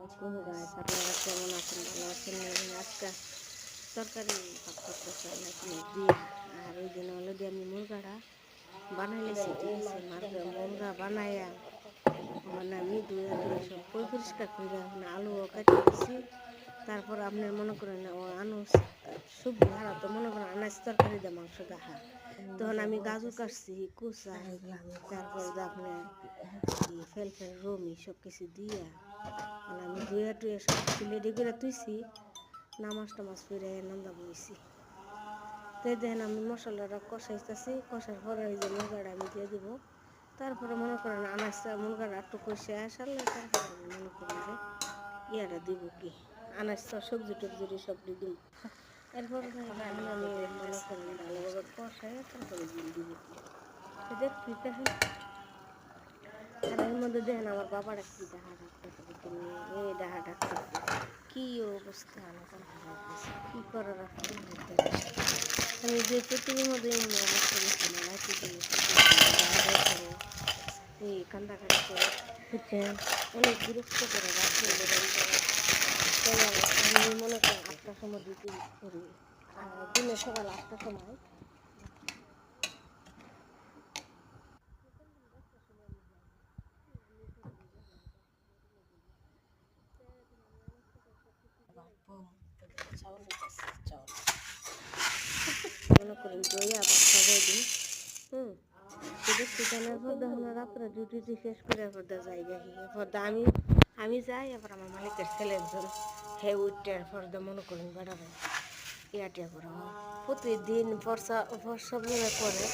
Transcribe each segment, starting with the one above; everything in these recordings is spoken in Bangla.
আসসালামু গাইস, আপনারা কেমন আছেন? ভালো আছেন? আজকে তরকারি ভাগ করতেছে নাকি দিয়া। আর এই দিন হলো দিয়ে আমি মুরগাটা বানাইলেছি, ঠিক আছে? মুরগা বানাইয়া মানে আমি ধুয়ে টুয়ে সব পরিষ্কার করে মানে আলুও কাটিয়ে দিছি। তারপর আপনার মনে করেন ও আনুস সবজি হারা তো মনে করেন আনাজ তরকারি দিয়ে মাংস দেখা, তখন আমি গাজর কাটছি কুচা, তারপর আপনার ফেল রুমি সব কিছু দিয়া মানে আমি ধুয়ে টুয়ে সব কিছু রেডি করে তুইছি। নামাজ টামাজ ফিরে নন্দা বইছি। তো দেখেন আমি মশলাটা কষাইতেছি, কষার পরে এই যে মুরগাটা আমি দিয়ে দিব। তারপরে মনে করেন আনাজটা মুরগাটা একটু কষে আসালে তারপরে আমি মনে করেন যে ইয়াটা দিব কি আনাজটা সবজি টবজি সব দিয়ে দিব। এরপরে আমি মনে করেন ভালোভাবে কষাই তারপরে দিব কি দেখি দেখেন। আর এর মধ্যে দেখেন আমার বাবার একটি ডাহা ডাকতেছে, তুমি এই ডাহা ডাকতেছে কি অবস্থা আমাকে হারাইতেছে কি করার আমি যে প্রতিদিন মধ্যে অবস্থা দেখছি না রাখি এই কান্দাকাটি করে হচ্ছে অনেক বিরক্ত করে রাখি। আমি মনে করেন 8টার সময় ডিউটি করি, দিনের সকাল 8টার সময় মনে করেন দইয়া বাচ্চা দিয়ে দিই। সেখানের পর দেখুন রাত্রে ডিউটি শেষ করে এরপর যাই দেখি এরপর আমি যাই। এবার আমার মালিকের ছেলে একজন হে উইটার পর মনে করেন বেড়াবে ইয়াটিয়া করা প্রতিদিন বর্ষা মনে করে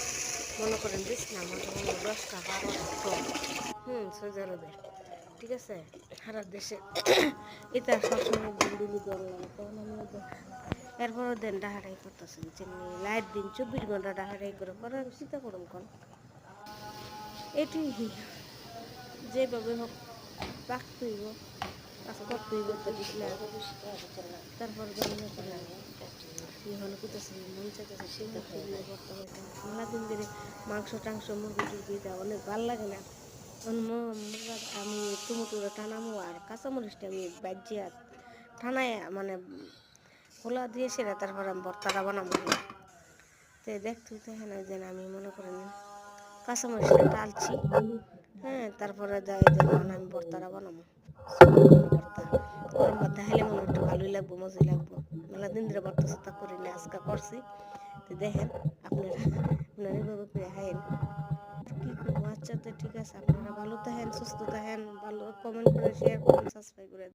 মনে করেন দিস না মনে করেন 10টা 12টা সোজারোদের, ঠিক আছে? সারা দেশে এটা সবসময় দিল্লি করলাম তখন আমি এরপরও দেন ডাহাটাই করতেছে লাইট দিন 24 ঘন্টা ডাহাটাই করে পরে চিন্তা করুন কোন এটি যেভাবে হোক রাখতেই হোক কাজ করতেই হোক তারপর হলো করতেছে মন চাইতেছে সে করতে হবে। মেলা দিন ধরে মাংস টাংস মুরগি টুরগি দেওয়া অনেক ভালো লাগে না। আমি টমেটোটা টানামো আর কাঁচামরিচটা আমি বাজিয়া টানায় মানে খোলা দিয়ে সেটা তারপর আমি ভর্তাটা বানাবো। তো দেখতে দেখেন যে আমি মনে করেন কাঁচামরিচটা টালছি, তারপরে যাই মানে আমি ভর্তাটা বানাবো। ভর্তা গরম ভাত দেখাইলে মনে একটু ভালোই লাগবো, মজাই লাগবো। মেলা দিন ধরে ভর্তা সত্তা করি না, আজকে করছি। তো দেখেন আপনারা এইভাবে করে খাইন। কি করবো? আচ্ছা, তো ঠিক আছে, আপনারা ভালো থাকেন, সুস্থ থাকেন, ভালো কমেন্ট করে শেয়ার করেন, সাবস্ক্রাইব করে